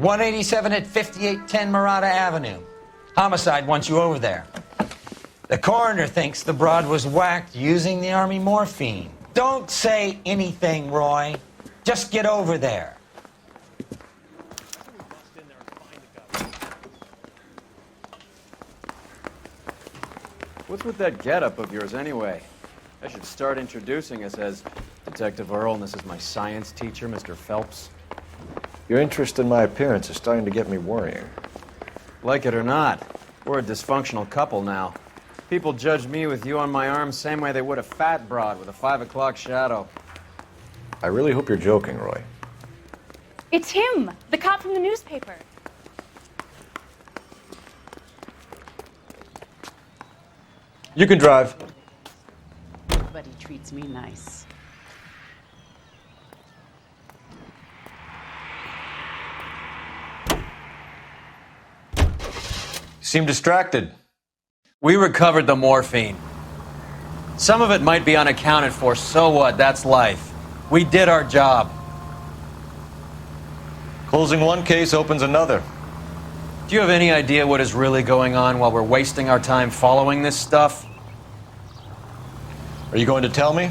187 at 5810 Murata Avenue. Homicide wants you over there. The coroner thinks the broad was whacked using the Army morphine. Don't say anything, Roy. Just get over there. What's with that getup of yours anyway? I should start introducing us as Detective Earl, and this is my science teacher, Mr. Phelps. Your interest in my appearance is starting to get me worrying. Like it or not, we're a dysfunctional couple now. People judge me with you on my arm same way they would a fat broad with a 5 o'clock shadow. I really hope you're joking, Roy. It's him, the cop from the newspaper. You can drive. But he treats me nice. You seem distracted. We recovered the morphine. Some of it might be unaccounted for, so what? That's life. We did our job. Closing one case opens another. Do you have any idea what is really going on while we're wasting our time following this stuff? Are you going to tell me?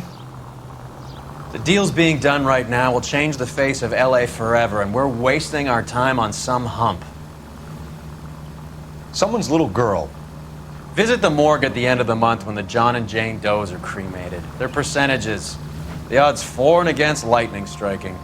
The deals being done right now will change the face of LA forever, and we're wasting our time on some hump. Someone's little girl. Visit the morgue at the end of the month when the John and Jane Does are cremated. Their percentages. The odds for and against lightning striking.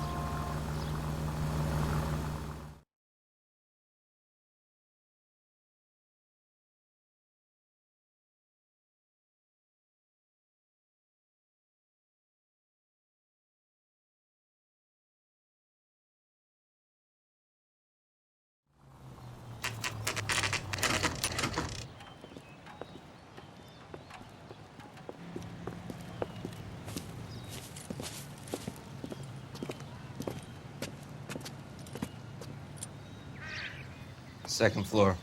Second floor,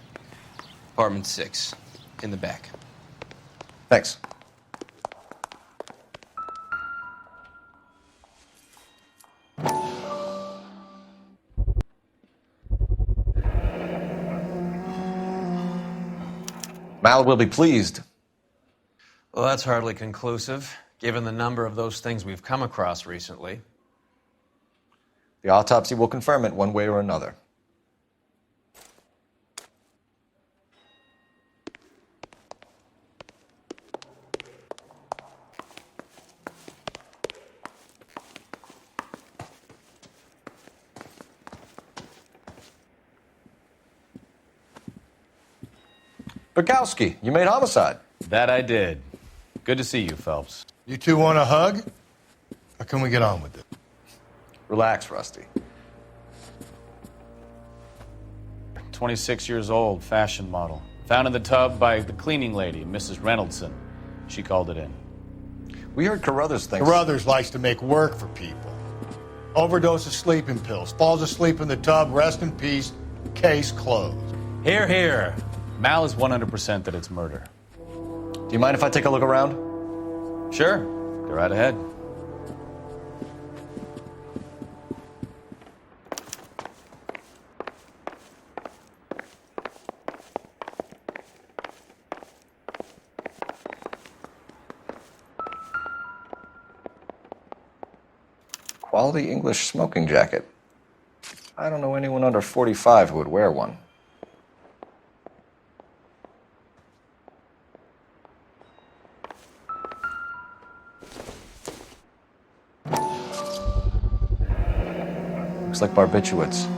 apartment 6, in the back. Thanks. Mal will be pleased. Well, that's hardly conclusive, given the number of those things we've come across recently. The autopsy will confirm it one way or another. Bukowski, you made homicide. That I did. Good to see you, Phelps. You two want a hug? Or can we get on with it? Relax, Rusty. 26 years old, fashion model. Found in the tub by the cleaning lady, Mrs. Reynoldson. She called it in. We heard Carruthers thinks... Carruthers likes to make work for people. Overdose of sleeping pills. Falls asleep in the tub. Rest in peace. Case closed. Here, here. Mal is 100% that it's murder. Do you mind if I take a look around? Sure. Go right ahead. Quality English smoking jacket. I don't know anyone under 45 who would wear one. Looks like barbiturates.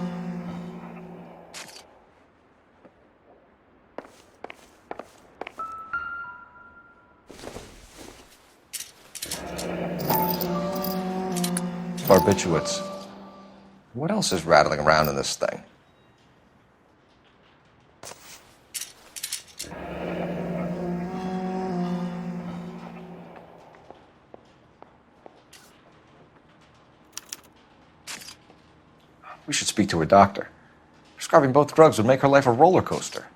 Barbiturates. What else is rattling around in this thing? We should speak to her doctor. Prescribing both drugs would make her life a roller coaster.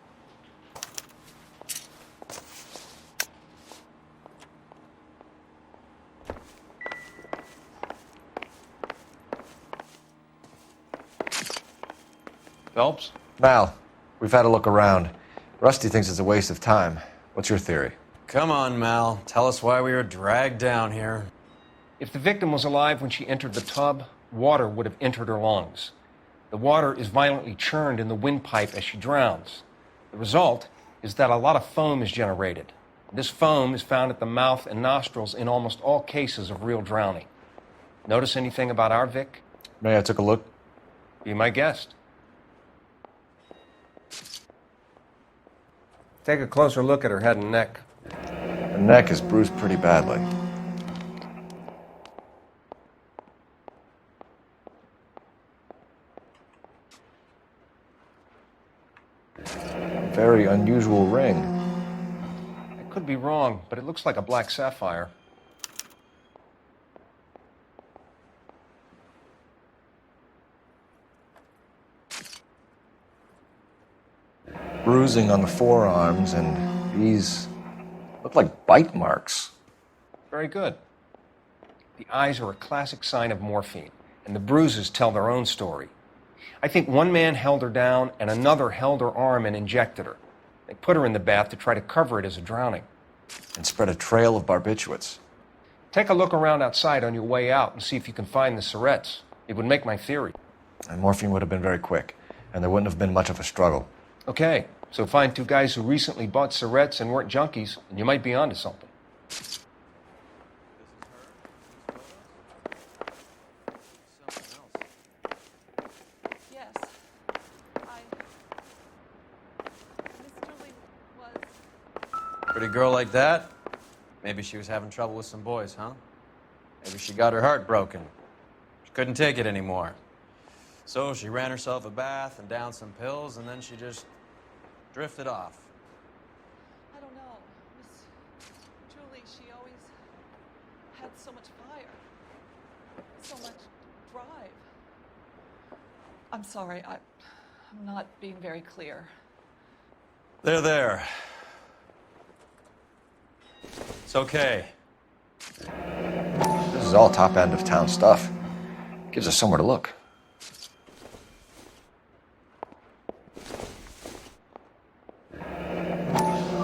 Phelps? Mal, we've had a look around. Rusty thinks it's a waste of time. What's your theory? Come on, Mal. Tell us why we were dragged down here. If the victim was alive when she entered the tub, water would have entered her lungs. The water is violently churned in the windpipe as she drowns. The result is that a lot of foam is generated. This foam is found at the mouth and nostrils in almost all cases of real drowning. Notice anything about our Vic? May I take a look? Be my guest. Take a closer look at her head and neck. Her neck is bruised pretty badly. Very unusual ring. I could be wrong, but it looks like a black sapphire. Bruising on the forearms, and these look like bite marks. Very good. The eyes are a classic sign of morphine, and the bruises tell their own story. I think one man held her down and another held her arm and injected her. They put her in the bath to try to cover it as a drowning. And spread a trail of barbiturates. Take a look around outside on your way out and see if you can find the syrettes. It would make my theory. And morphine would have been very quick, and there wouldn't have been much of a struggle. Okay, so find two guys who recently bought syrettes and weren't junkies, and you might be onto something. Yes. Miss Julie was... Pretty girl like that? Maybe she was having trouble with some boys, huh? Maybe she got her heart broken. She couldn't take it anymore. So she ran herself a bath and downed some pills, and then she just drifted off. I don't know. Miss Julie, she always had so much fire. So much drive. I'm sorry, I'm not being very clear. There. It's okay. This is all top end of town stuff. Gives us somewhere to look.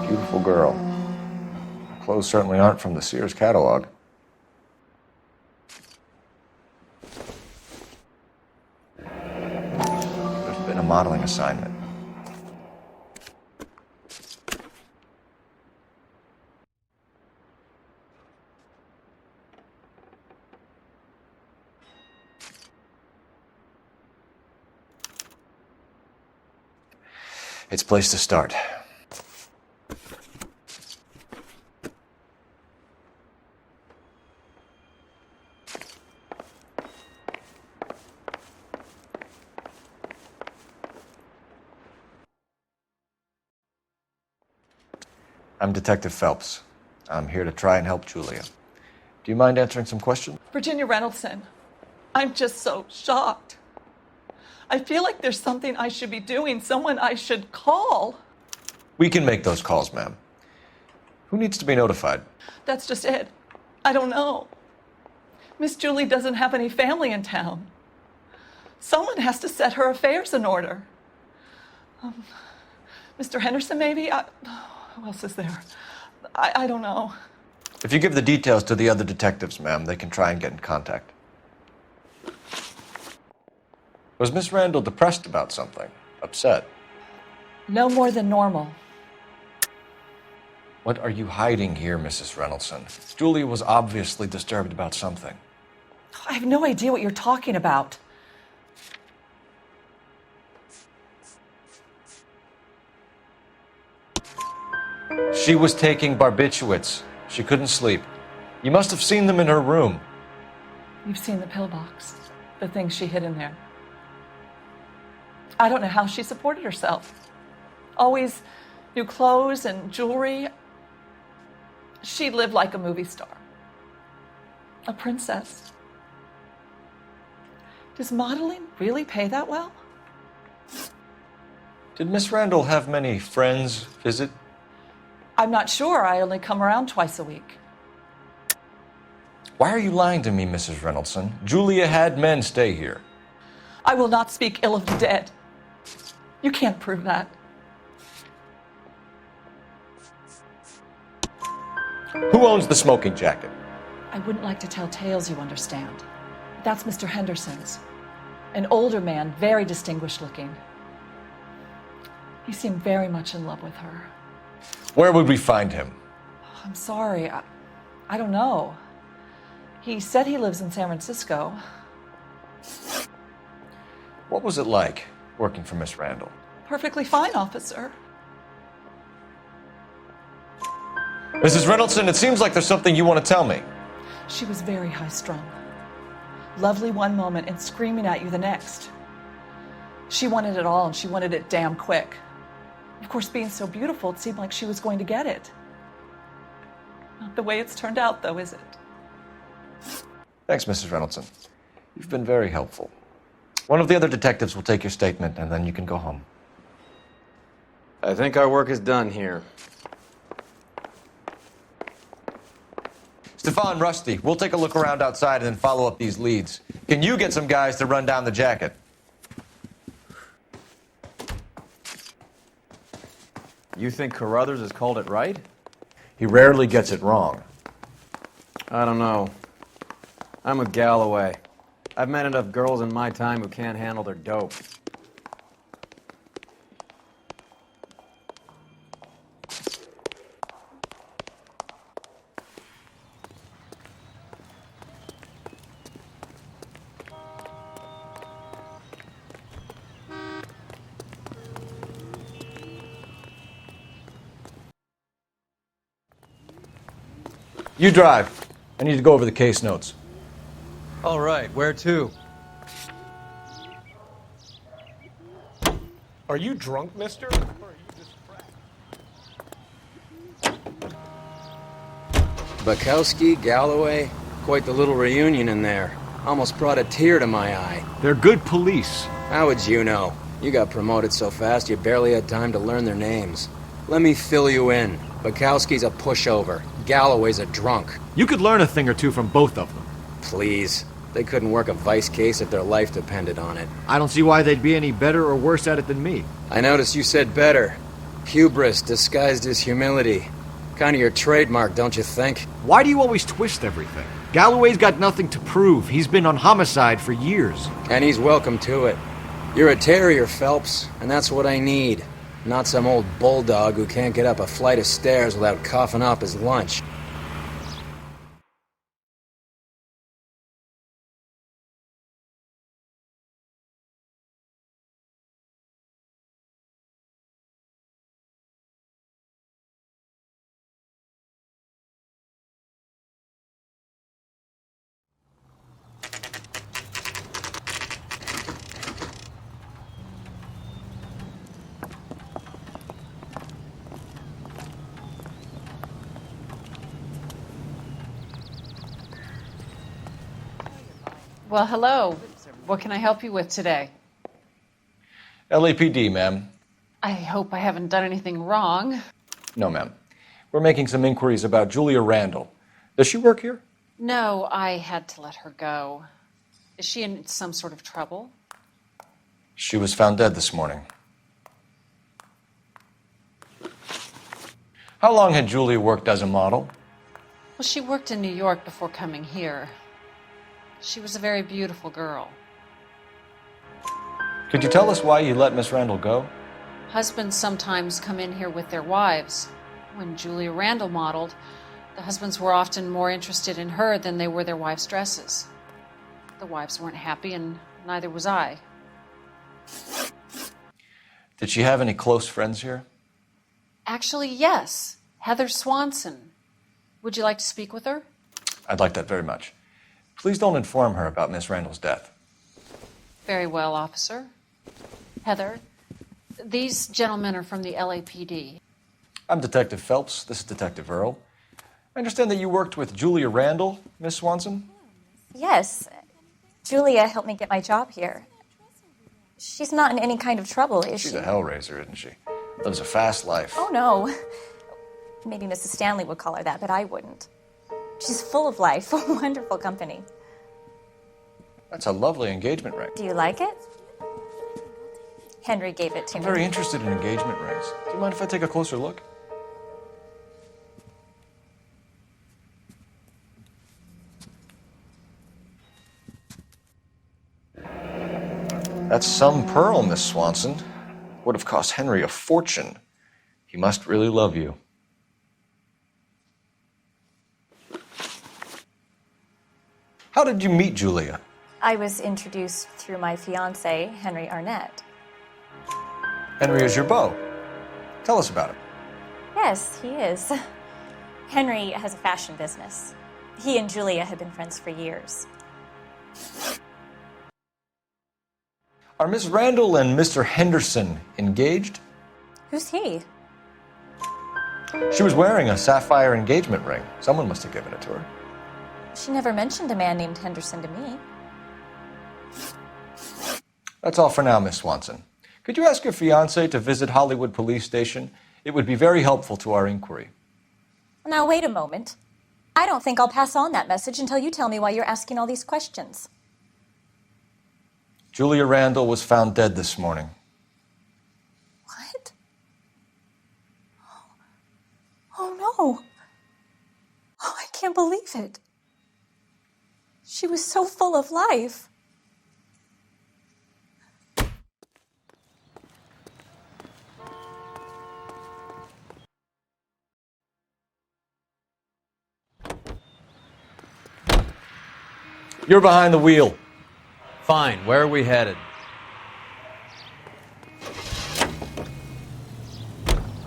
Beautiful girl. Clothes certainly aren't from the Sears catalog. There's been a modeling assignment. It's a place to start. I'm Detective Phelps. I'm here to try and help Julia. Do you mind answering some questions? Virginia Reynoldson, I'm just so shocked. I feel like there's something I should be doing, someone I should call. We can make those calls, ma'am. Who needs to be notified? That's just it. I don't know. Miss Julie doesn't have any family in town. Someone has to set her affairs in order. Mr. Henderson, maybe? Who else is there? I don't know. If you give the details to the other detectives, ma'am, they can try and get in contact. Was Miss Randall depressed about something? Upset? No more than normal. What are you hiding here, Mrs. Reynoldson? Julia was obviously disturbed about something. I have no idea what you're talking about. She was taking barbiturates. She couldn't sleep. You must have seen them in her room. You've seen the pillbox, the things she hid in there. I don't know how she supported herself. Always new clothes and jewelry. She lived like a movie star. A princess. Does modeling really pay that well? Did Miss Randall have many friends visit? I'm not sure. I only come around twice a week. Why are you lying to me, Mrs. Reynoldson? Julia had men stay here. I will not speak ill of the dead. You can't prove that. Who owns the smoking jacket? I wouldn't like to tell tales, you understand. That's Mr. Henderson's. An older man, very distinguished looking. He seemed very much in love with her. Where would we find him? I'm sorry, I don't know. He said he lives in San Francisco. What was it like working for Miss Randall? Perfectly fine, officer. Mrs. Reynoldsson, it seems like there's something you want to tell me. She was very high-strung. Lovely one moment and screaming at you the next. She wanted it all, and she wanted it damn quick. Of course, being so beautiful, it seemed like she was going to get it. Not the way it's turned out, though, is it? Thanks, Mrs. Reynoldsson. You've been very helpful. One of the other detectives will take your statement, and then you can go home. I think our work is done here. Stefan, Rusty, we'll take a look around outside and then follow up these leads. Can you get some guys to run down the jacket? You think Carruthers has called it right? He rarely gets it wrong. I don't know. I'm with Galloway. I've met enough girls in my time who can't handle their dope. You drive. I need to go over the case notes. All right, where to? Are you drunk, mister? Or are you just Bukowski, Galloway, quite the little reunion in there. Almost brought a tear to my eye. They're good police. How would you know? You got promoted so fast you barely had time to learn their names. Let me fill you in. Bukowski's a pushover. Galloway's a drunk. You could learn a thing or two from both of them. Please. They couldn't work a vice case if their life depended on it. I don't see why they'd be any better or worse at it than me. I noticed you said better. Hubris disguised as humility. Kind of your trademark, don't you think? Why do you always twist everything? Galloway's got nothing to prove. He's been on homicide for years. And he's welcome to it. You're a terrier, Phelps, and that's what I need. Not some old bulldog who can't get up a flight of stairs without coughing up his lunch. Well, hello. What can I help you with today? LAPD, ma'am. I hope I haven't done anything wrong. No, ma'am. We're making some inquiries about Julia Randall. Does she work here? No, I had to let her go. Is she in some sort of trouble? She was found dead this morning. How long had Julia worked as a model? Well, she worked in New York before coming here. She was a very beautiful girl. Could you tell us why you let Miss Randall go? Husbands sometimes come in here with their wives. When Julia Randall modeled, the husbands were often more interested in her than they were their wives' dresses. The wives weren't happy, and neither was I. Did she have any close friends here? Actually, yes. Heather Swanson. Would you like to speak with her? I'd like that very much. Please don't inform her about Miss Randall's death. Very well, officer. Heather, these gentlemen are from the LAPD. I'm Detective Phelps. This is Detective Earl. I understand that you worked with Julia Randall, Miss Swanson? Yes. Julia helped me get my job here. She's not in any kind of trouble, is she? She's a hellraiser, isn't she? Lives a fast life. Oh, no. Maybe Mrs. Stanley would call her that, but I wouldn't. She's full of life, wonderful company. That's a lovely engagement ring. Do you like it? Henry gave it to I'm me. very interested in engagement rings. Do you mind if I take a closer look? That's some pearl, Miss Swanson. Would have cost Henry a fortune. He must really love you. How did you meet Julia? I was introduced through my fiancé, Henry Arnett. Henry is your beau. Tell us about it. Yes, he is. Henry has a fashion business. He and Julia have been friends for years. Are Miss Randall and Mr. Henderson engaged? Who's he? She was wearing a sapphire engagement ring. Someone must have given it to her. She never mentioned a man named Henderson to me. That's all for now, Miss Swanson. Could you ask your fiancé to visit Hollywood Police Station? It would be very helpful to our inquiry. Now, wait a moment. I don't think I'll pass on that message until you tell me why you're asking all these questions. Julia Randall was found dead this morning. What? Oh, no. Oh, I can't believe it. She was so full of life. You're behind the wheel. Fine, where are we headed?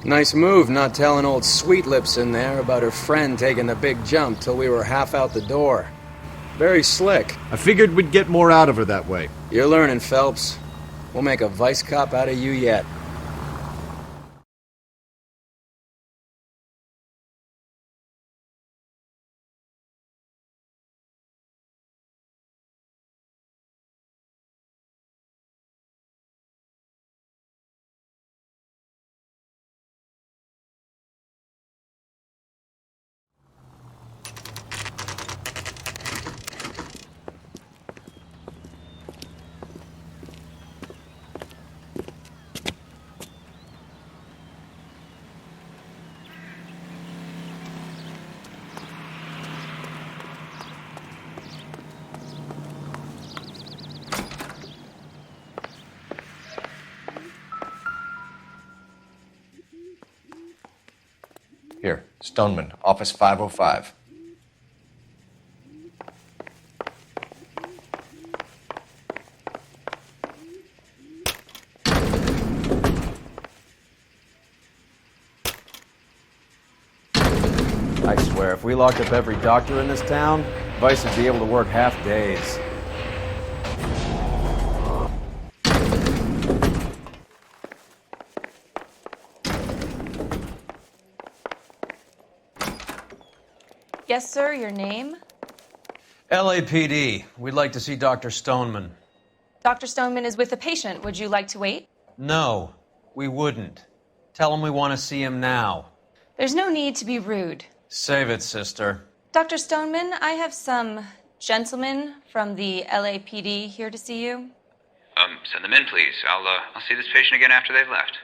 Nice move not telling old Sweet Lips in there about her friend taking the big jump till we were half out the door. Very slick. I figured we'd get more out of her that way. You're learning, Phelps. We'll make a vice cop out of you yet. Here, Stoneman, office 505. I swear, if we locked up every doctor in this town, Vice would be able to work half days. Yes, sir, your name? LAPD. We'd like to see Dr. Stoneman. Dr. Stoneman is with a patient. Would you like to wait? No, we wouldn't. Tell him we want to see him now. There's no need to be rude. Save it, sister. Dr. Stoneman, I have some gentlemen from the LAPD here to see you. Send them in, please. I'll see this patient again after they've left.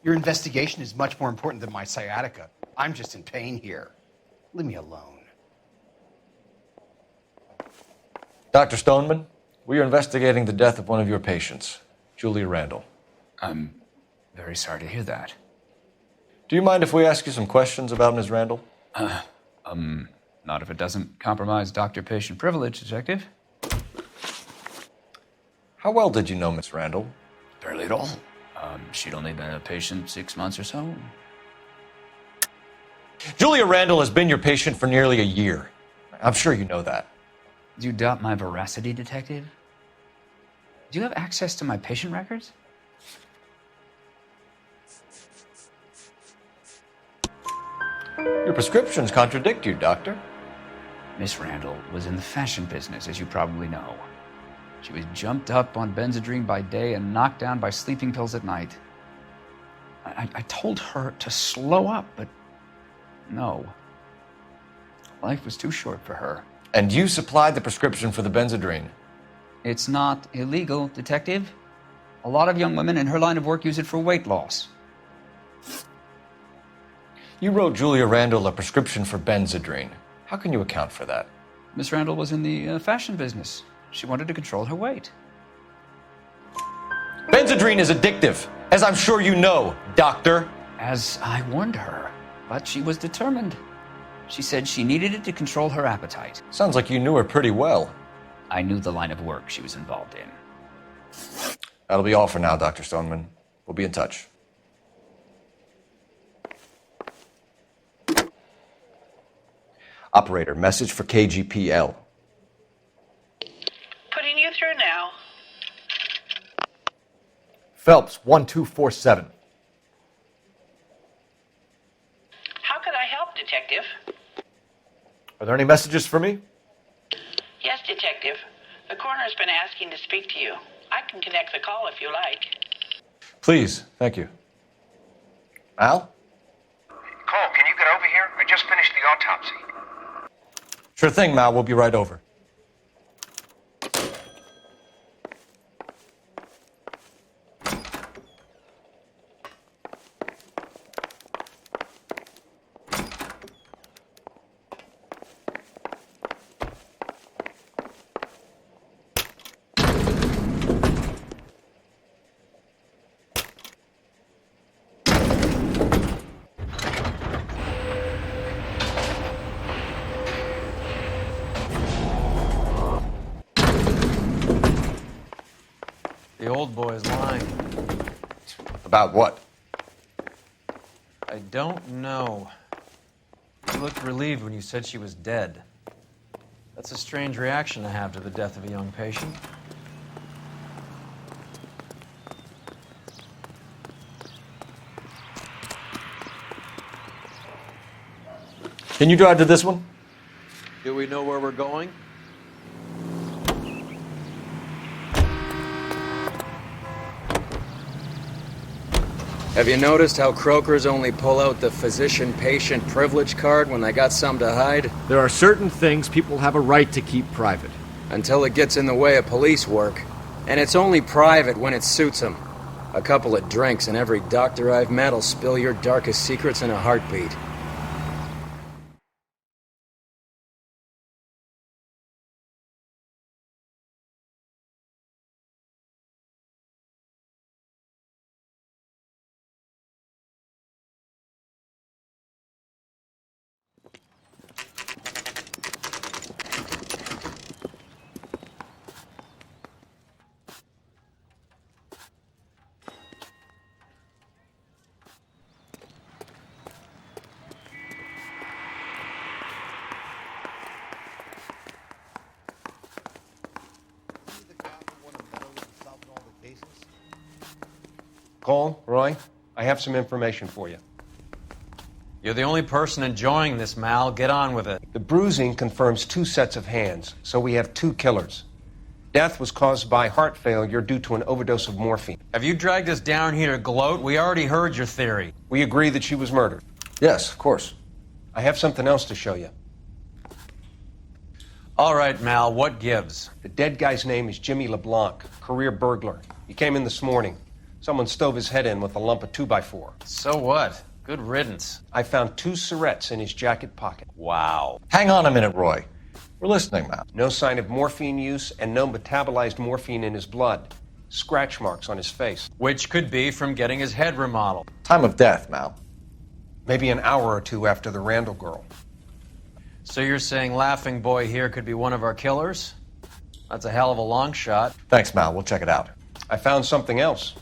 Your investigation is much more important than my sciatica. I'm just in pain here. Leave me alone. Dr. Stoneman, we are investigating the death of one of your patients, Julia Randall. I'm very sorry to hear that. Do you mind if we ask you some questions about Ms. Randall? Not if it doesn't compromise doctor-patient privilege, Detective. How well did you know Miss Randall? Barely at all. She'd only been a patient 6 months or so. Julia Randall has been your patient for nearly a year. I'm sure you know that. Do you doubt my veracity, Detective? Do you have access to my patient records? Your prescriptions contradict you, Doctor. Miss Randall was in the fashion business, as you probably know. She was jumped up on Benzedrine by day and knocked down by sleeping pills at night. I told her to slow up, but no. Life was too short for her. And you supplied the prescription for the Benzedrine? It's not illegal, Detective. A lot of young women in her line of work use it for weight loss. You wrote Julia Randall a prescription for Benzedrine. How can you account for that? Miss Randall was in the fashion business. She wanted to control her weight. Benzedrine is addictive, as I'm sure you know, Doctor. As I warned her, but she was determined. She said she needed it to control her appetite. Sounds like you knew her pretty well. I knew the line of work she was involved in. That'll be all for now, Dr. Stoneman. We'll be in touch. Operator, message for KGPL. Putting you through now. Phelps, 1247. How could I help, Detective? Are there any messages for me? Yes, Detective. The coroner's been asking to speak to you. I can connect the call if you like. Please, thank you. Al? Cole, can you get over here? I just finished the autopsy. Sure thing, Mal. We'll be right over. The old boy's lying. About what? I don't know. You looked relieved when you said she was dead. That's a strange reaction to have to the death of a young patient. Can you drive to this one? Do we know where we're going? Have you noticed how croakers only pull out the physician-patient privilege card when they got something to hide? There are certain things people have a right to keep private. Until it gets in the way of police work. And it's only private when it suits them. A couple of drinks and every doctor I've met will spill your darkest secrets in a heartbeat. Cole, Roy, I have some information for you. You're the only person enjoying this, Mal. Get on with it. The bruising confirms 2 sets of hands, so we have 2 killers. Death was caused by heart failure due to an overdose of morphine. Have you dragged us down here to gloat? We already heard your theory. We agree that she was murdered. Yes, of course. I have something else to show you. All right, Mal, what gives? The dead guy's name is Jimmy LeBlanc, career burglar. He came in this morning. Someone stove his head in with a lump of 2x4. So what? Good riddance. I found 2 syrettes in his jacket pocket. Wow. Hang on a minute, Roy. We're listening, Mal. No sign of morphine use and no metabolized morphine in his blood. Scratch marks on his face. Which could be from getting his head remodeled. Time of death, Mal. Maybe an hour or 2 after the Randall girl. So you're saying Laughing Boy here could be one of our killers? That's a hell of a long shot. Thanks, Mal. We'll check it out. I found something else.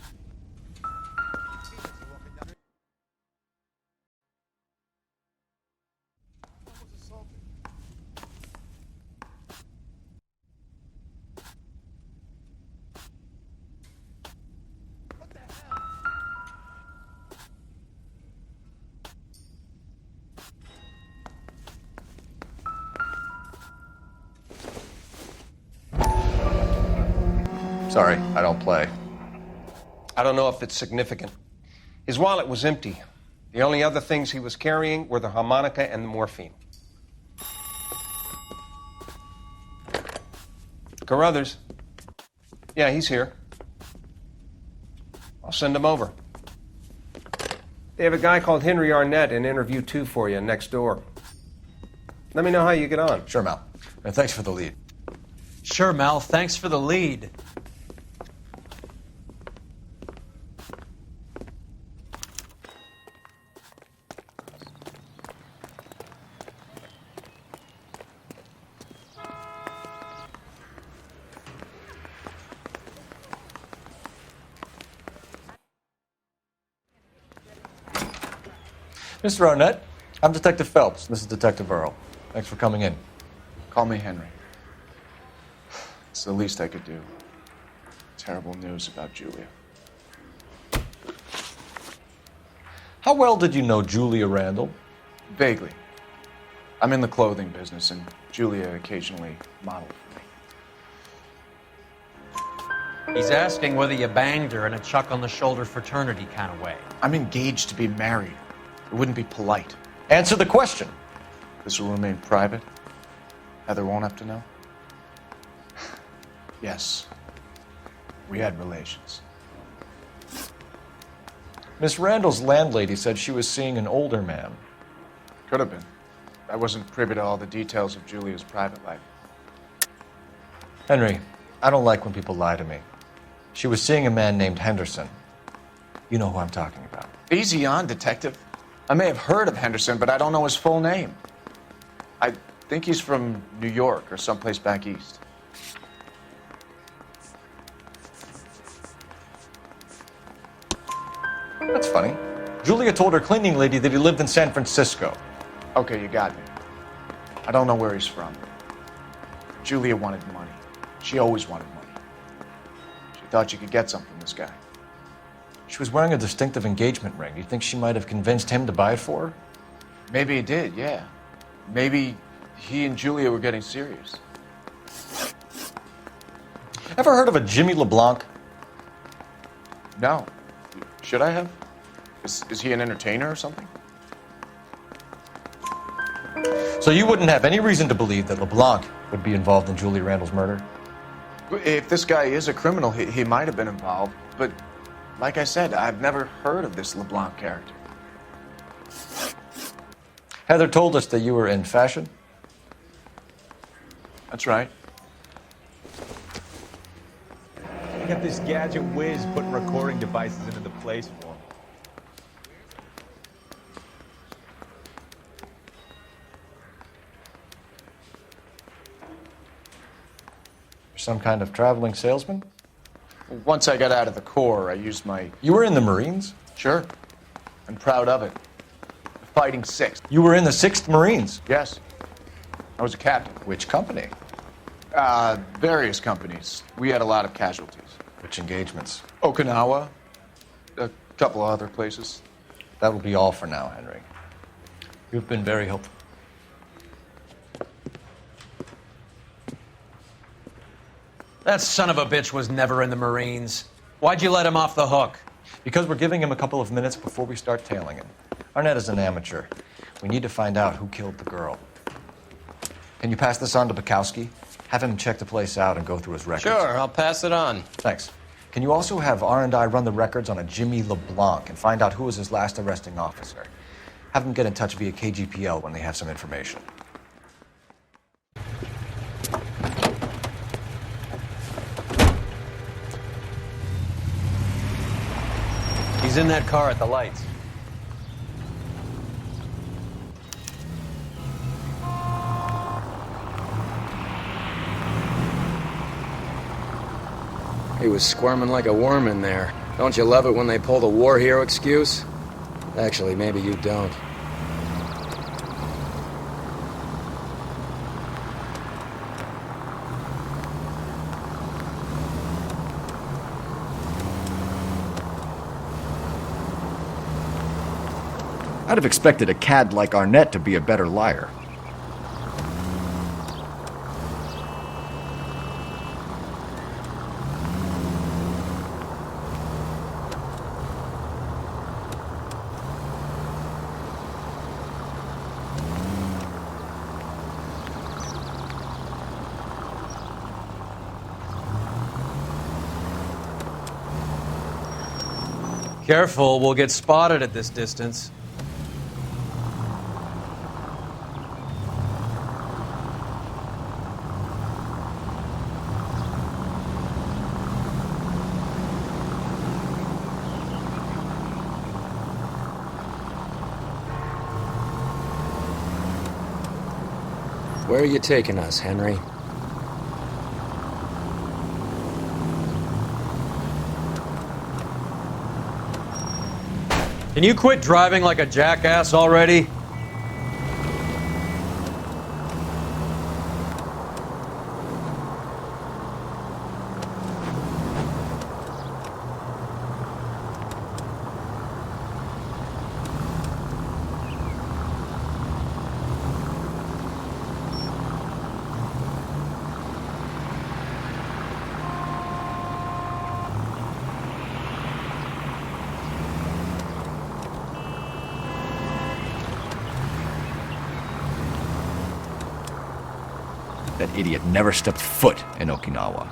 Sorry, I don't play. I don't know if it's significant. His wallet was empty. The only other things he was carrying were the harmonica and the morphine. Carruthers. Yeah, he's here. I'll send him over. They have a guy called Henry Arnett in interview 2 for you next door. Let me know how you get on. Sure, Mal. And thanks for the lead. Sure, Mel. Thanks for the lead. Mr. Arnett, I'm Detective Phelps. This is Detective Earl. Thanks for coming in. Call me Henry. It's the least I could do. Terrible news about Julia. How well did you know Julia Randall? Vaguely. I'm in the clothing business, and Julia occasionally modeled for me. He's asking whether you banged her in a chuck-on-the-shoulder fraternity kind of way. I'm engaged to be married. It wouldn't be polite. Answer the question. This will remain private? Heather won't have to know? Yes. We had relations. Miss Randall's landlady said she was seeing an older man. Could have been. I wasn't privy to all the details of Julia's private life. Henry, I don't like when people lie to me. She was seeing a man named Henderson. You know who I'm talking about. Easy on, Detective. I may have heard of Henderson, but I don't know his full name. I think he's from New York or someplace back east. That's funny. Julia told her cleaning lady that he lived in San Francisco. Okay, you got me. I don't know where he's from. Julia wanted money. She always wanted money. She thought she could get some from this guy. She was wearing a distinctive engagement ring. Do you think she might have convinced him to buy it for her? Maybe he did, yeah. Maybe he and Julia were getting serious. Ever heard of a Jimmy LeBlanc? No. Should I have? Is he an entertainer or something? So you wouldn't have any reason to believe that LeBlanc would be involved in Julia Randall's murder? If this guy is a criminal, he might have been involved, but like I said, I've never heard of this LeBlanc character. Heather told us that you were in fashion. That's right. I got this gadget whiz putting recording devices into the place for me. You're some kind of traveling salesman? Once I got out of the Corps, I used my... You were in the Marines? Sure. I'm proud of it. The Fighting 6th. You were in the 6th Marines? Yes. I was a captain. Which company? Various companies. We had a lot of casualties. Which engagements? Okinawa. A couple of other places. That will be all for now, Henry. You've been very helpful. That son of a bitch was never in the Marines. Why'd you let him off the hook? Because we're giving him a couple of minutes before we start tailing him. Arnett is an amateur. We need to find out who killed the girl. Can you pass this on to Bukowski? Have him check the place out and go through his records. Sure, I'll pass it on. Thanks. Can you also have R&I run the records on a Jimmy LeBlanc and find out who was his last arresting officer? Have them get in touch via KGPL when they have some information. He's in that car at the lights. He was squirming like a worm in there. Don't you love it when they pull the war hero excuse? Actually, maybe you don't. I'd have expected a cad like Arnett to be a better liar. Careful, we'll get spotted at this distance. Where are you taking us, Henry? Can you quit driving like a jackass already? That idiot never stepped foot in Okinawa.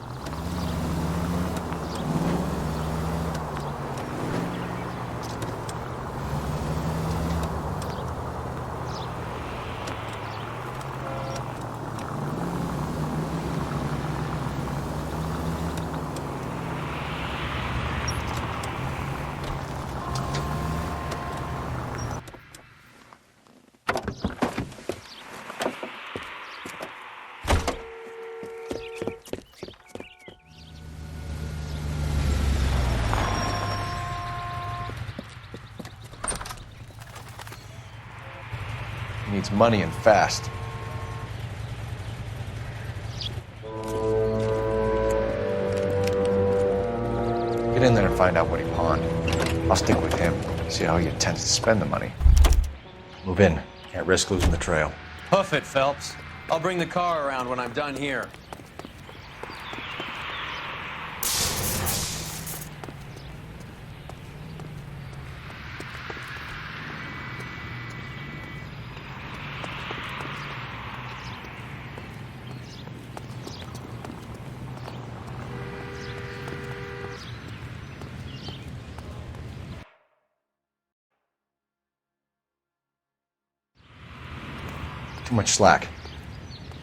He needs money and fast. Get in there and find out what he pawned. I'll stick with him, see how he intends to spend the money. Move in. Can't risk losing the trail. Hoof it, Phelps. I'll bring the car around when I'm done here. Too much slack.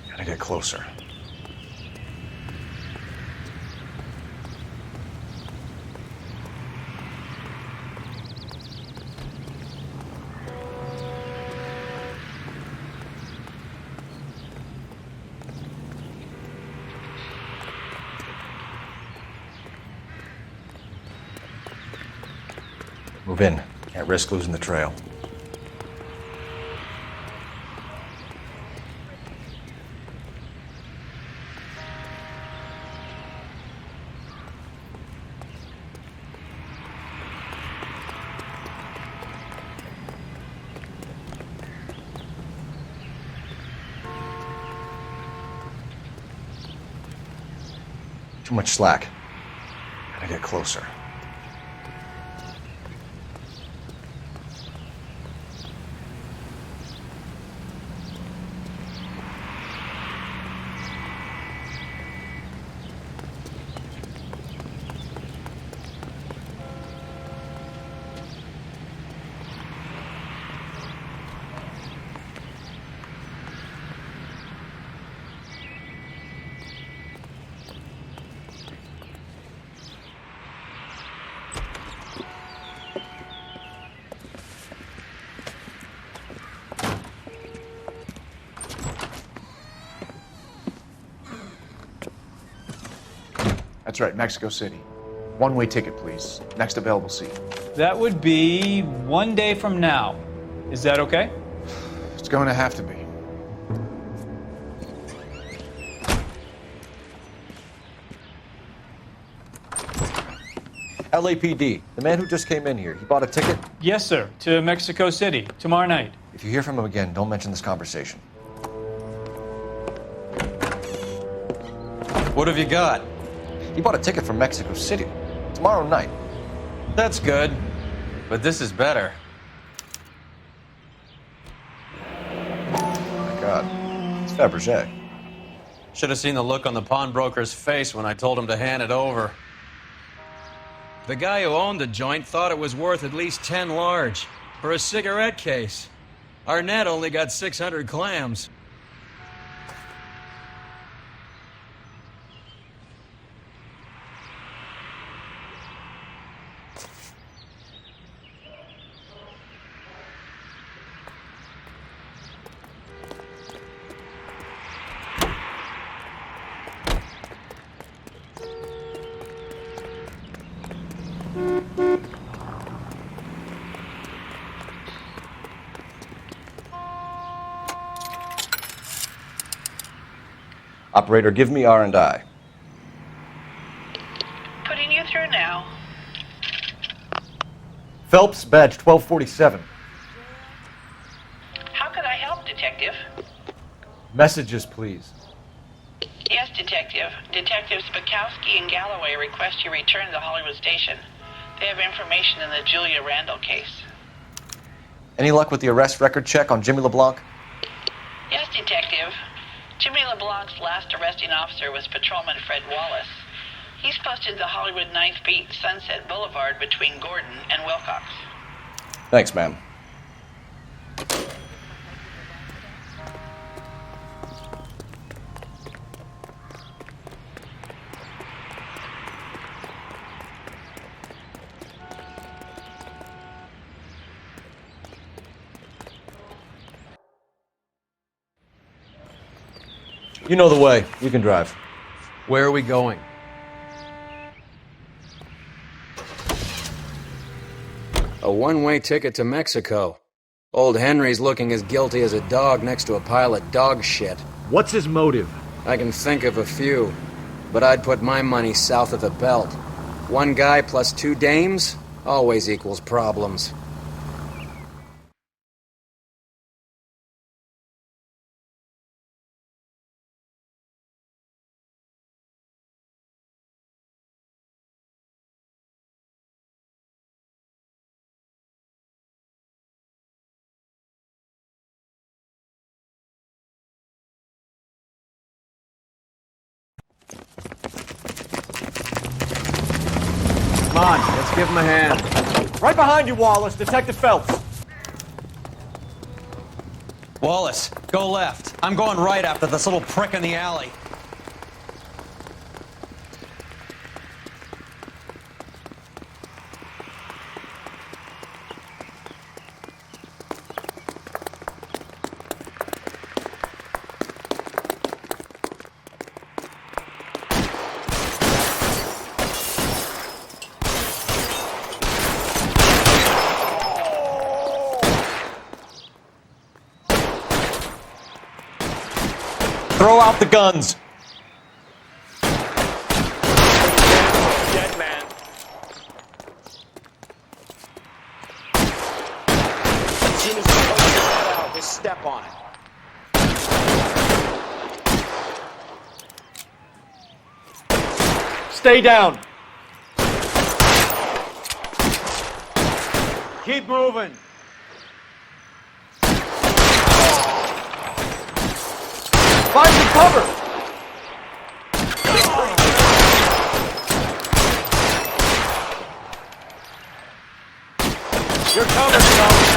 Gotta get closer. Move in. Can't risk losing the trail. Too much slack. Gotta get closer. That's right, Mexico City. One-way ticket, please. Next available seat. That would be 1 day from now. Is that okay? It's going to have to be. LAPD, the man who just came in here, he bought a ticket? Yes, sir. To Mexico City, tomorrow night. If you hear from him again, don't mention this conversation. What have you got? He bought a ticket from Mexico City. Tomorrow night. That's good. But this is better. Oh my God. It's Fabergé. Should have seen the look on the pawnbroker's face when I told him to hand it over. The guy who owned the joint thought it was worth at least 10 large for a cigarette case. Arnett only got 600 clams. Operator, give me R&I. Putting you through now. Phelps, badge 1247. How could I help, Detective? Messages, please. Yes, Detective. Detectives Bukowski and Galloway request you return to Hollywood Station. They have information in the Julia Randall case. Any luck with the arrest record check on Jimmy LeBlanc? Yes, Detective. Jimmy LeBlanc's last arresting officer was Patrolman Fred Wallace. He's posted to Hollywood 9th Beat, Sunset Boulevard between Gordon and Wilcox. Thanks, ma'am. You know the way. You can drive. Where are we going? A one-way ticket to Mexico. Old Henry's looking as guilty as a dog next to a pile of dog shit. What's his motive? I can think of a few, but I'd put my money south of the belt. One guy plus two dames always equals problems. Come on, let's give him a hand. Right behind you, Wallace. Detective Phelps. Wallace, go left. I'm going right after this little prick in the alley. Throw out the guns. Dead man. As soon as he pulls his head out, just step on it. Stay down. Keep moving. Find some cover! You're covered, Phelps.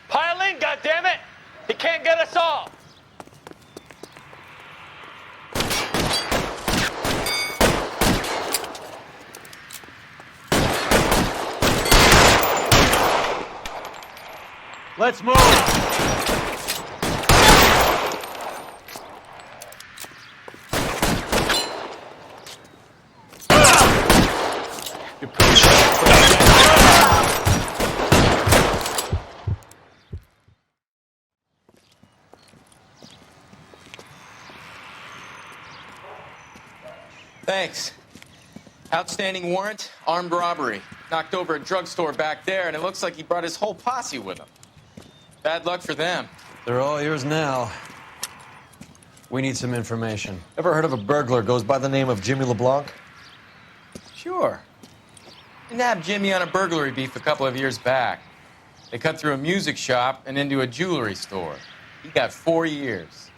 Pile in, goddammit! He can't get us all! Let's move. Thanks. Outstanding warrant, armed robbery. Knocked over a drugstore back there, and it looks like he brought his whole posse with him. Bad luck for them. They're all yours now. We need some information. Ever heard of a burglar goes by the name of Jimmy LeBlanc? Sure. We nabbed Jimmy on a burglary beef a couple of years back. They cut through a music shop and into a jewelry store. He got 4 years.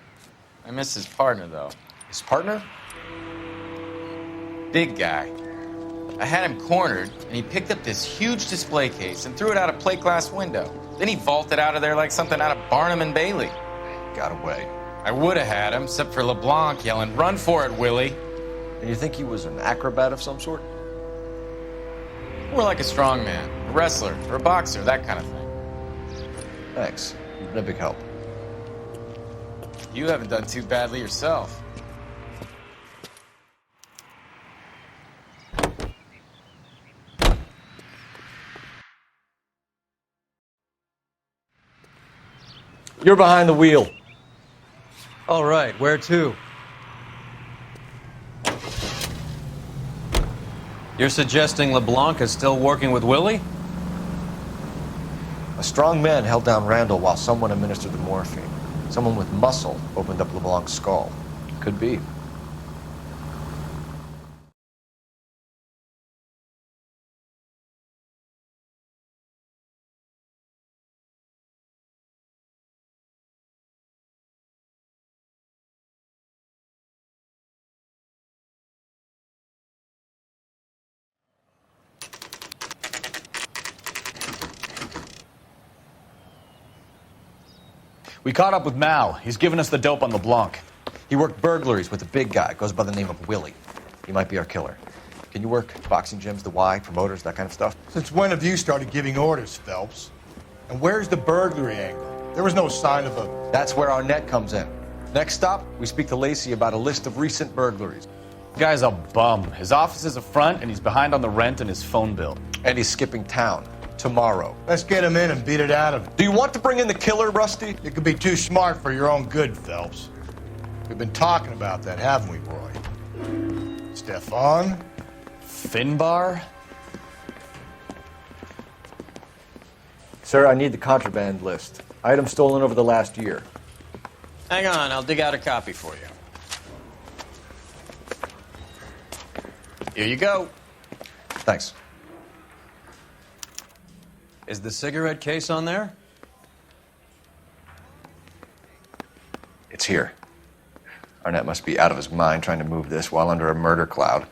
I miss his partner, though. His partner? Big guy. I had him cornered, and he picked up this huge display case and threw it out a plate glass window. Then he vaulted out of there like something out of Barnum and Bailey. Got away. I would have had him, except for LeBlanc yelling, "Run for it, Willie!" And you think he was an acrobat of some sort? More like a strongman, a wrestler, or a boxer, that kind of thing. Thanks. You've been a big help. You haven't done too badly yourself. You're behind the wheel. All right, where to? You're suggesting LeBlanc is still working with Willie? A strong man held down Randall while someone administered the morphine. Someone with muscle opened up LeBlanc's skull. Could be. We caught up with Mal. He's given us the dope on LeBlanc. He worked burglaries with a big guy. Goes by the name of Willie. He might be our killer. Can you work boxing gyms, the Y, promoters, that kind of stuff? Since when have you started giving orders, Phelps? And where's the burglary angle? There was no sign of a... That's where our net comes in. Next stop, we speak to Lacey about a list of recent burglaries. The guy's a bum. His office is a front, and he's behind on the rent and his phone bill. And he's skipping town. Tomorrow. Let's get him in and beat it out of him. Do you want to bring in the killer, Rusty? You could be too smart for your own good, Phelps. We've been talking about that, haven't we, Roy? Stefan? Finbar? Sir, I need the contraband list. Items stolen over the last year. Hang on, I'll dig out a copy for you. Here you go. Thanks. Is the cigarette case on there? It's here. Arnett must be out of his mind trying to move this while under a murder cloud.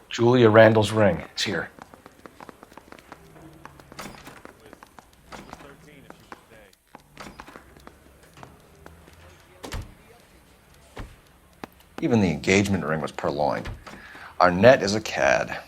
Julia Randall's ring. It's here. Even the engagement ring was purloined. Arnett is a cad.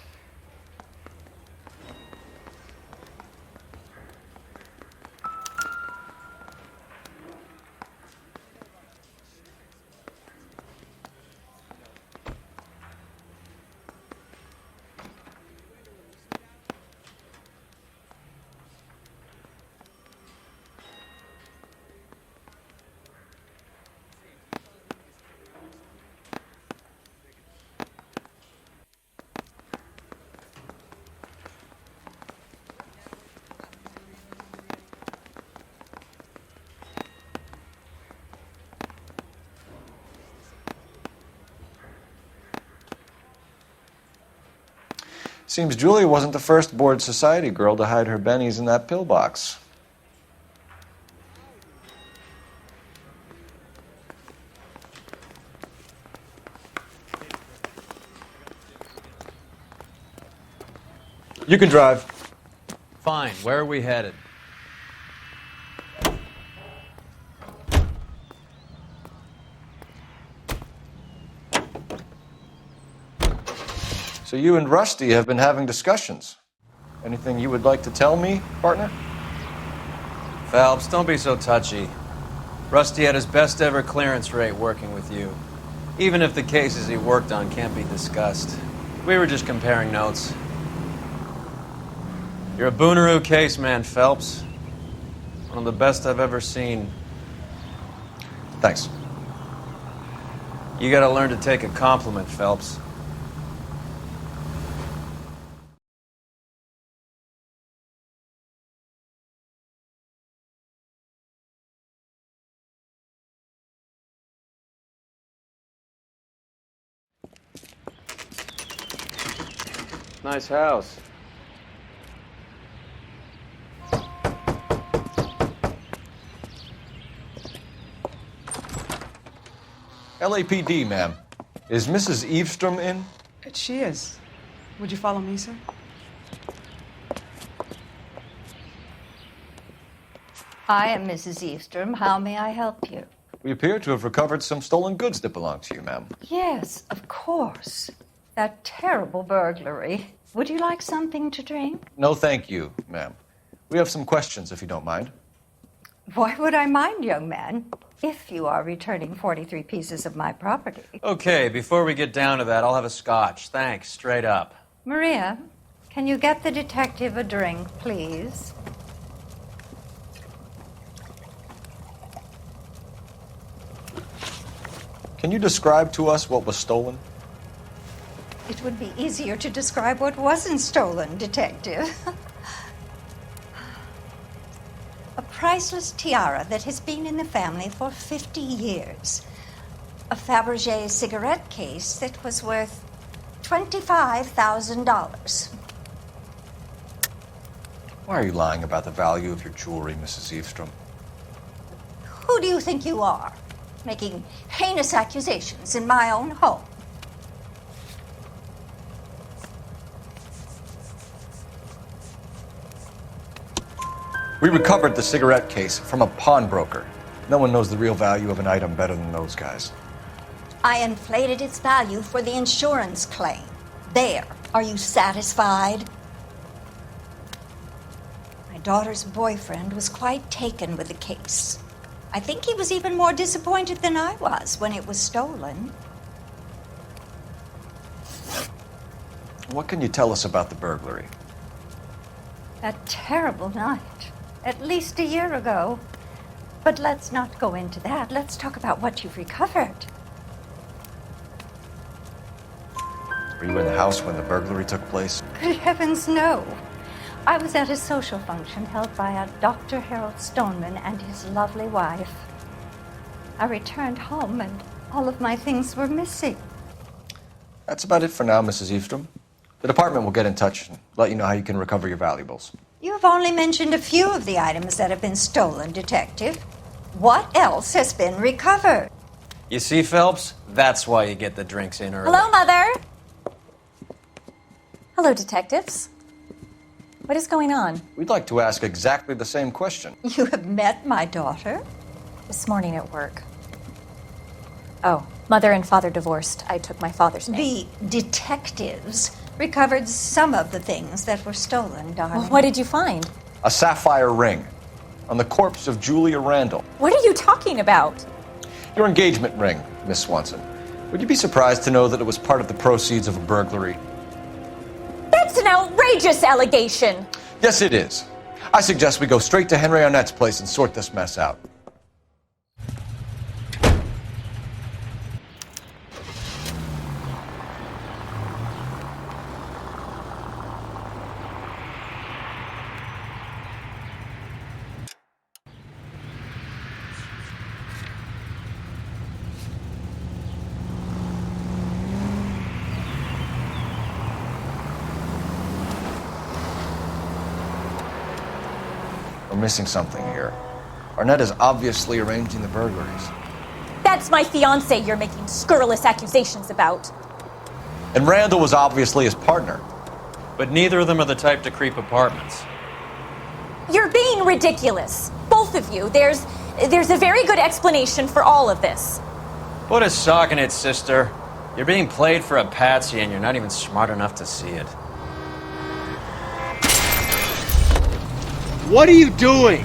Seems Julia wasn't the first bored society girl to hide her bennies in that pillbox. You can drive. Fine, where are we headed? So you and Rusty have been having discussions. Anything you would like to tell me, partner? Phelps, don't be so touchy. Rusty had his best ever clearance rate working with you. Even if the cases he worked on can't be discussed. We were just comparing notes. You're a Booneroo case man, Phelps. One of the best I've ever seen. Thanks. You gotta learn to take a compliment, Phelps. Nice house. LAPD, ma'am. Is Mrs. Eavestrom in? She is. Would you follow me, sir? I am Mrs. Eavestrom. How may I help you? We appear to have recovered some stolen goods that belong to you, ma'am. Yes, of course. That terrible burglary. Would you like something to drink? No, thank you, ma'am. We have some questions, if you don't mind. Why would I mind, young man, if you are returning 43 pieces of my property? Okay, before we get down to that, I'll have a scotch. Thanks, straight up. Maria, can you get the detective a drink, please? Can you describe to us what was stolen? It would be easier to describe what wasn't stolen, detective. A priceless tiara that has been in the family for 50 years. A Fabergé cigarette case that was worth $25,000. Why are you lying about the value of your jewelry, Mrs. Eavestrom? Who do you think you are, making heinous accusations in my own home? We recovered the cigarette case from a pawnbroker. No one knows the real value of an item better than those guys. I inflated its value for the insurance claim. There. Are you satisfied? My daughter's boyfriend was quite taken with the case. I think he was even more disappointed than I was when it was stolen. What can you tell us about the burglary? That terrible night. At least a year ago. But let's not go into that. Let's talk about what you've recovered. Were you in the house when the burglary took place? Good heavens, no. I was at a social function held by a Dr. Harold Stoneman and his lovely wife. I returned home and all of my things were missing. That's about it for now, Mrs. Eavestrom. The department will get in touch and let you know how you can recover your valuables. You have only mentioned a few of the items that have been stolen, Detective. What else has been recovered? You see, Phelps? That's why you get the drinks in early. Hello, Mother. Hello, detectives. What is going on? We'd like to ask exactly the same question. You have met my daughter? This morning at work. Oh, mother and father divorced. I took my father's name. The detectives recovered some of the things that were stolen, darling. Well, what did you find? A sapphire ring on the corpse of Julia Randall. What are you talking about? Your engagement ring, Miss Swanson. Would you be surprised to know that it was part of the proceeds of a burglary? That's an outrageous allegation! Yes, it is. I suggest we go straight to Henry Arnett's place and sort this mess out. We're missing something here. Arnett is obviously arranging the burglaries. That's my fiance you're making scurrilous accusations about. And Randall was obviously his partner. But neither of them are the type to creep apartments. You're being ridiculous. Both of you. There's a very good explanation for all of this. Put a sock in it, sister. You're being played for a patsy and you're not even smart enough to see it. What are you doing?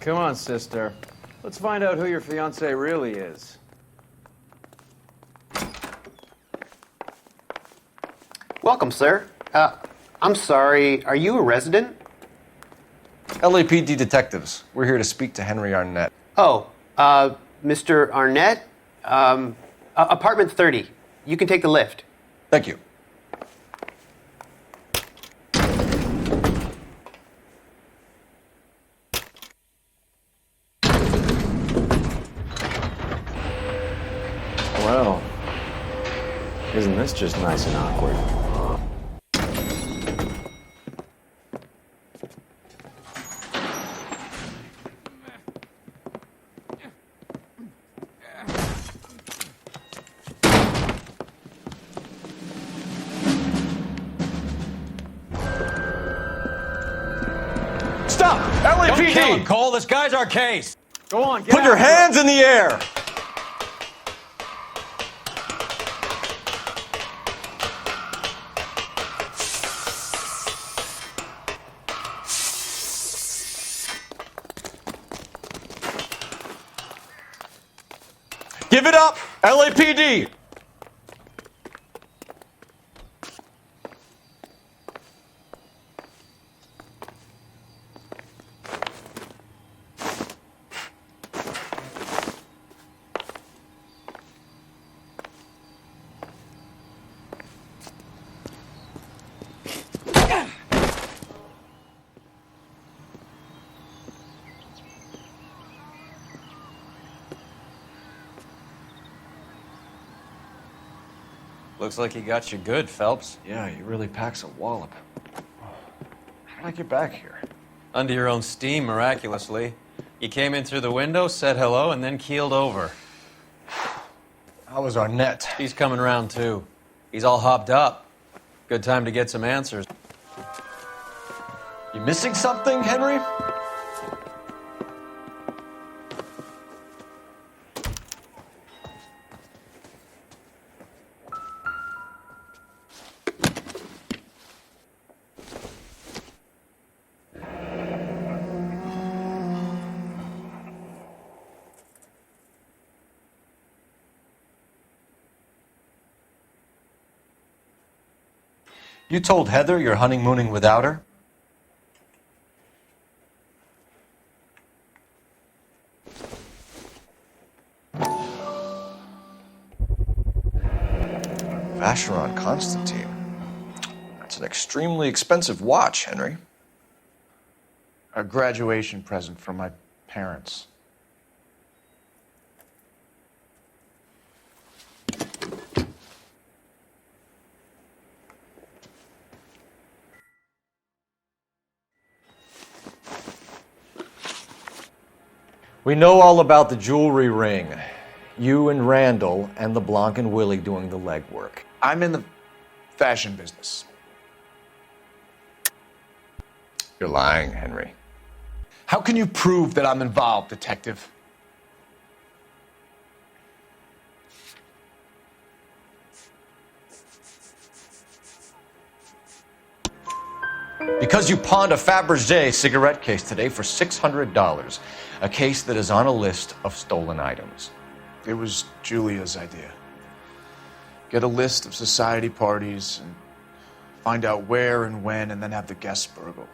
Come on, sister. Let's find out who your fiancé really is. Welcome, sir. I'm sorry, are you a resident? LAPD detectives. We're here to speak to Henry Arnett. Oh, Mr. Arnett? Apartment 30. You can take the lift. Thank you. Well, isn't this just nice and awkward? Stop! LAPD! Don't kill him, Cole. This guy's our case. Go on, get Put your after hands in the air! Give it up, LAPD! Looks like he got you good, Phelps. Yeah, he really packs a wallop. How did I get back here? Under your own steam, miraculously. You came in through the window, said hello, and then keeled over. How was Arnett? He's coming around, too. He's all hopped up. Good time to get some answers. You missing something, Henry? You told Heather you're honeymooning without her? Vacheron Constantine. That's an extremely expensive watch, Henry. A graduation present from my parents. We know all about the jewelry ring. You and Randall and LeBlanc and Willie doing the legwork. I'm in the fashion business. You're lying, Henry. How can you prove that I'm involved, detective? Because you pawned a Fabergé cigarette case today for $600. A case that is on a list of stolen items. It was Julia's idea. Get a list of society parties and find out where and when and then have the guests burgled.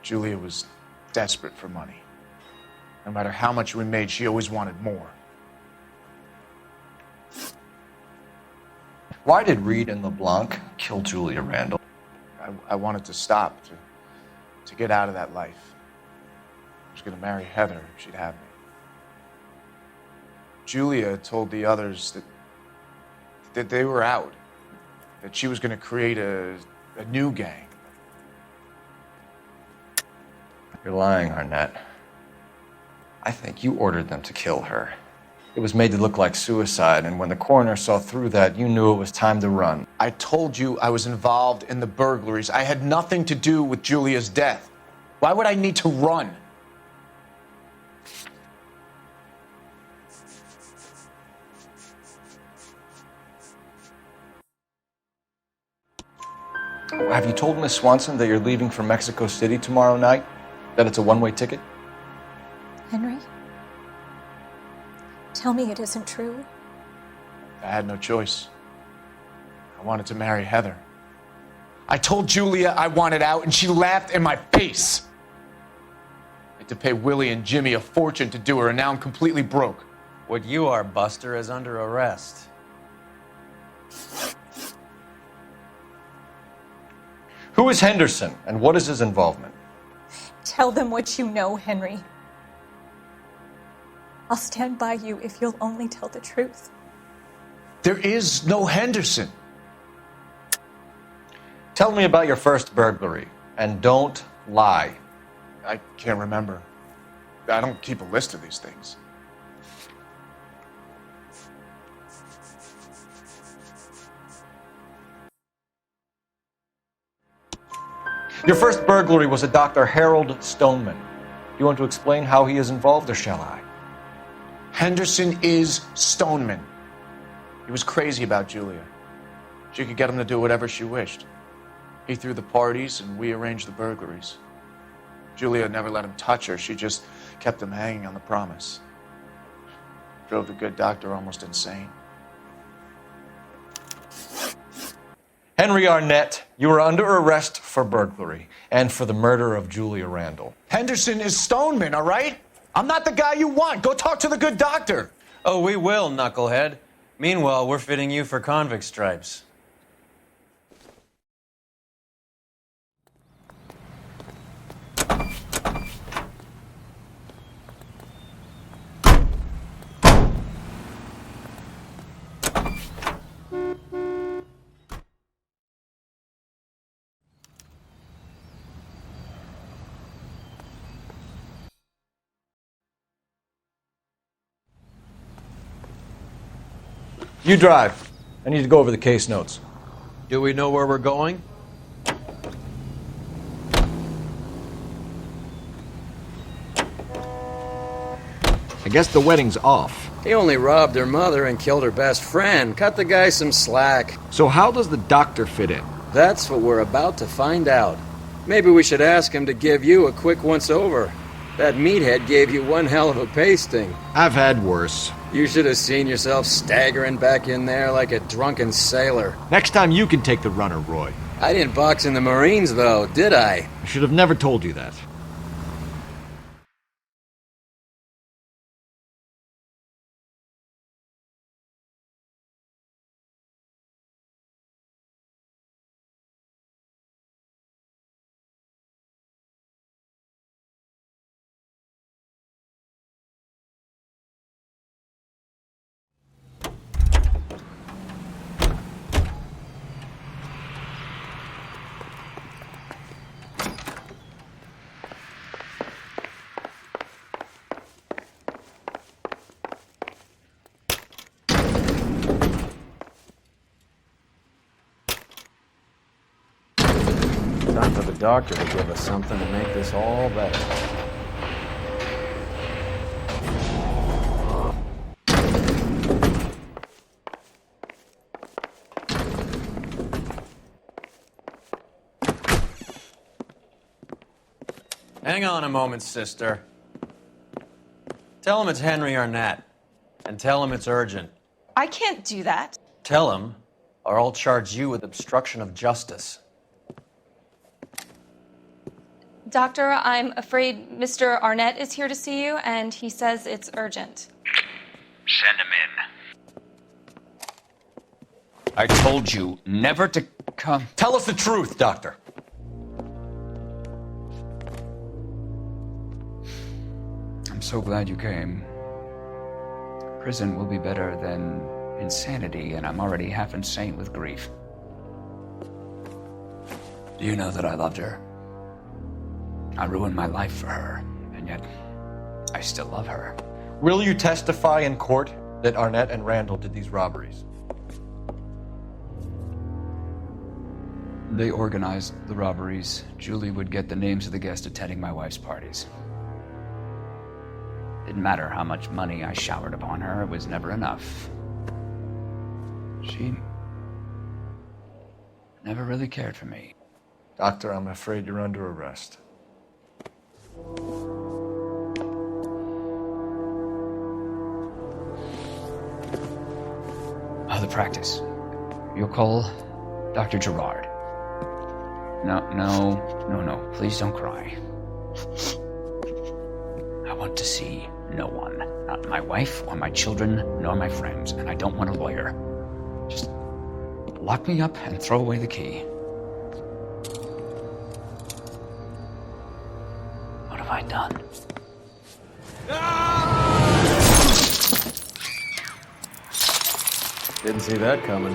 Julia was desperate for money. No matter how much we made, she always wanted more. Why did Reed and LeBlanc kill Julia Randall? I wanted to stop, to get out of that life. I was going to marry Heather if she'd have me. Julia told the others that they were out, that she was going to create a new gang. You're lying, Arnett. I think you ordered them to kill her. It was made to look like suicide, and when the coroner saw through that, you knew it was time to run. I told you I was involved in the burglaries. I had nothing to do with Julia's death. Why would I need to run? Have you told Miss Swanson that you're leaving for Mexico City tomorrow night? That it's a one-way ticket? Henry? Tell me it isn't true. I had no choice. I wanted to marry Heather. I told Julia I wanted out, and she laughed in my face. I had to pay Willie and Jimmy a fortune to do her, and now I'm completely broke. What you are, Buster, is under arrest. Who is Henderson, and what is his involvement? Tell them what you know, Henry. I'll stand by you if you'll only tell the truth. There is no Henderson. Tell me about your first burglary, and don't lie. I can't remember. I don't keep a list of these things. Your first burglary was a Dr. Harold Stoneman. Do you want to explain how he is involved, or shall I? Henderson is Stoneman. He was crazy about Julia. She could get him to do whatever she wished. He threw the parties, and we arranged the burglaries. Julia never let him touch her. She just kept him hanging on the promise. Drove the good doctor almost insane. Henry Arnett, you are under arrest for burglary and for the murder of Julia Randall. Henderson is Stoneman, all right? I'm not the guy you want. Go talk to the good doctor. Oh, we will, knucklehead. Meanwhile, we're fitting you for convict stripes. You drive. I need to go over the case notes. Do we know where we're going? I guess the wedding's off. He only robbed her mother and killed her best friend. Cut the guy some slack. So how does the doctor fit in? That's what we're about to find out. Maybe we should ask him to give you a quick once-over. That meathead gave you one hell of a pasting. I've had worse. You should have seen yourself staggering back in there like a drunken sailor. Next time you can take the runner, Roy. I didn't box in the Marines, though, did I? I should have never told you that. Time for the doctor to give us something to make this all better. Hang on a moment, sister. Tell him it's Henry Arnett, and tell him it's urgent. I can't do that. Tell him, or I'll charge you with obstruction of justice. Doctor, I'm afraid Mr. Arnett is here to see you, and he says it's urgent. Send him in. I told you never to come. Tell us the truth, Doctor. I'm so glad you came. Prison will be better than insanity, and I'm already half insane with grief. Do you know that I loved her? I ruined my life for her, and yet I still love her. Will you testify in court that Arnett and Randall did these robberies? They organized the robberies. Julie would get the names of the guests attending my wife's parties. Didn't matter how much money I showered upon her, it was never enough. She never really cared for me. Doctor, I'm afraid you're under arrest. the practice. You'll call Dr. Gerard. No. Please don't cry. I want to see no one. Not my wife or my children, nor my friends. And I don't want a lawyer. Just lock me up and throw away the key. What have I done? Didn't see that coming.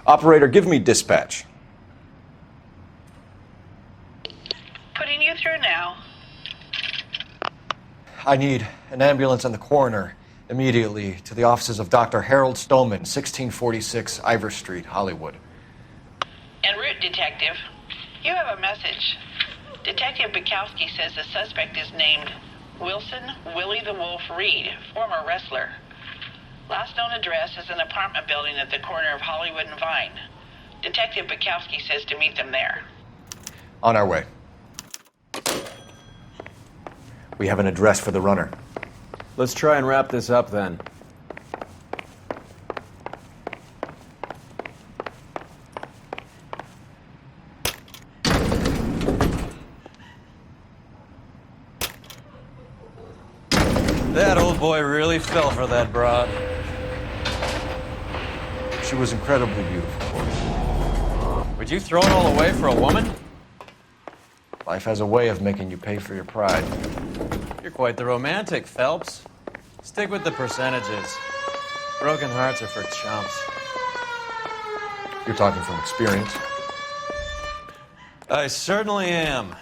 Operator, give me dispatch. Putting you through now. I need an ambulance and the coroner immediately to the offices of Dr. Harold Stoneman, 1646 Ivor Street, Hollywood. En route, Detective. You have a message. Detective Bukowski says the suspect is named Wilson Willie the Wolf Reed, former wrestler. Last known address is an apartment building at the corner of Hollywood and Vine. Detective Bukowski says to meet them there. On our way. We have an address for the runner. Let's try and wrap this up then. That old boy really fell for that broad. She was incredibly beautiful. Would you throw it all away for a woman? Life has a way of making you pay for your pride. You're quite the romantic, Phelps. Stick with the percentages. Broken hearts are for chumps. You're talking from experience. I certainly am.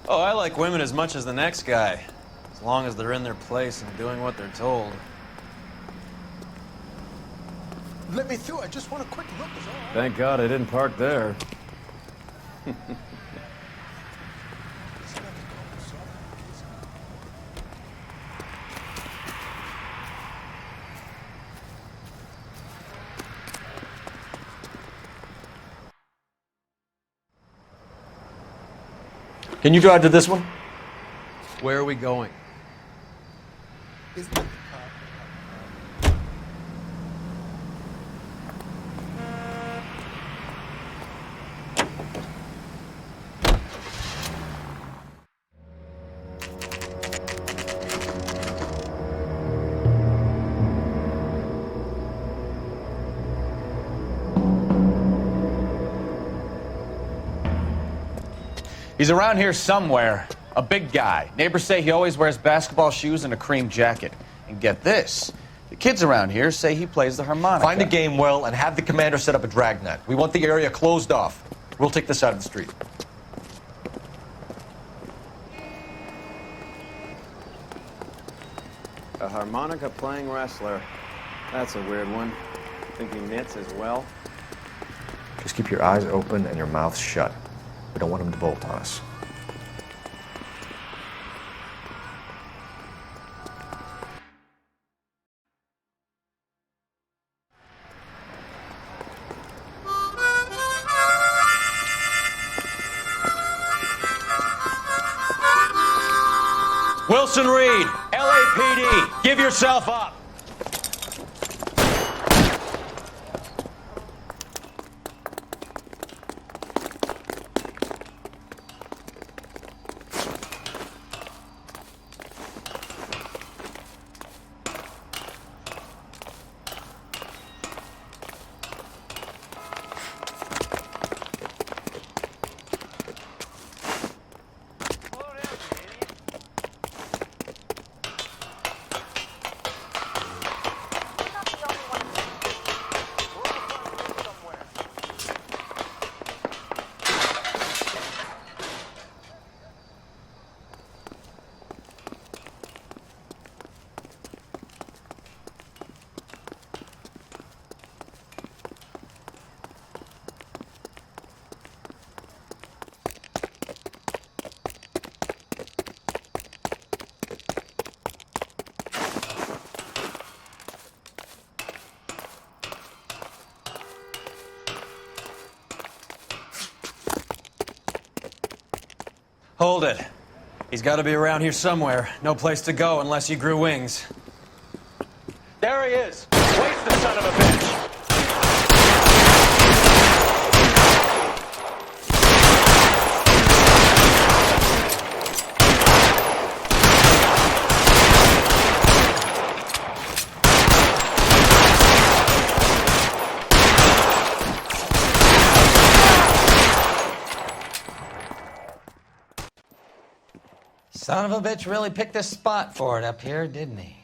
Oh, I like women as much as the next guy. As long as they're in their place and doing what they're told. Let me through. I just want a quick look. Is all right. Thank God I didn't park there. Can you drive to this one? Where are we going? He's around here somewhere. A big guy. Neighbors say he always wears basketball shoes and a cream jacket. And get this, the kids around here say he plays the harmonica. Find the game well and have the commander set up a dragnet. We want the area closed off. We'll take this side of the street. A harmonica playing wrestler. That's a weird one. Think he knits as well? Just keep your eyes open and your mouth shut. We don't want him to bolt on us. Wilson Reed, LAPD, give yourself up. Hold it. He's got to be around here somewhere. No place to go unless he grew wings. There he is. Waste the son of a bitch. Son of a bitch really picked this spot for it up here, didn't he?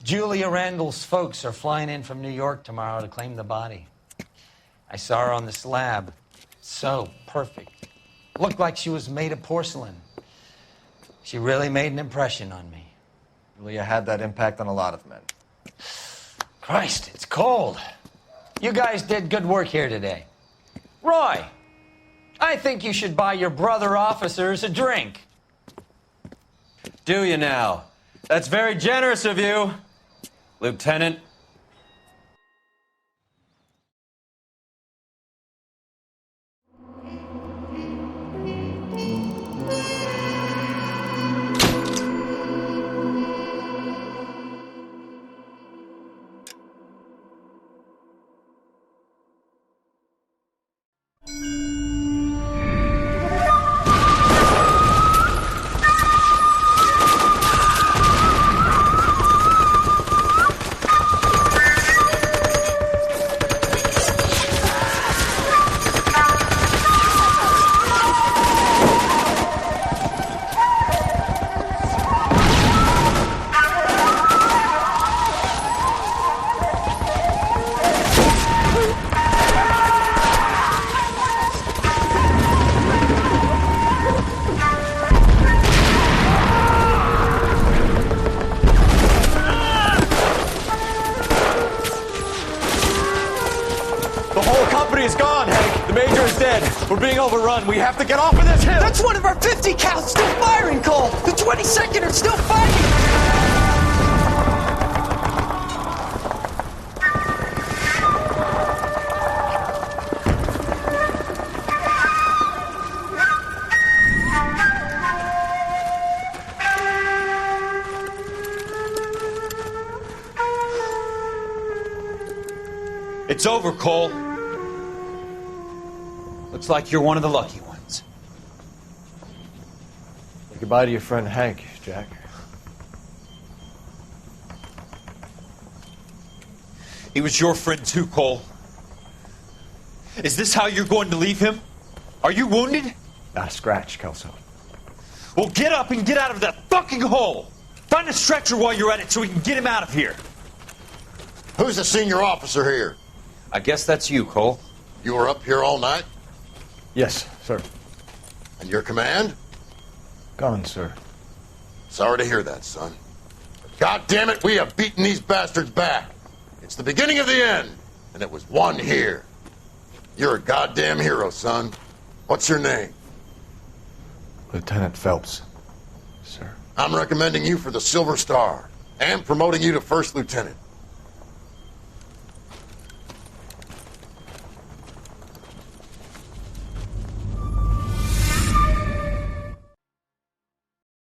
Julia Randall's folks are flying in from New York tomorrow to claim the body. I saw her on the slab. So perfect. Looked like she was made of porcelain. She really made an impression on me. Julia had that impact on a lot of men. Christ, it's cold. You guys did good work here today. Roy, I think you should buy your brother officers a drink. Do you now? That's very generous of you, Lieutenant. We're being overrun. We have to get off of this hill. That's one of our 50 cals still firing, Cole. The 22nd are still fighting. It's over, Cole. Looks like you're one of the lucky ones. Say goodbye to your friend Hank, Jack. He was your friend too, Cole. Is this how you're going to leave him? Are you wounded? Not a scratch, Caso. Well, get up and get out of that fucking hole! Find a stretcher while you're at it so we can get him out of here. Who's the senior officer here? I guess that's you, Cole. You were up here all night? Yes, sir. And your command? Gone, sir. Sorry to hear that, son. God damn it, we have beaten these bastards back. It's the beginning of the end, and it was one here. You're a goddamn hero, son. What's your name? Lieutenant Phelps, sir. I'm recommending you for the Silver Star and promoting you to First Lieutenant.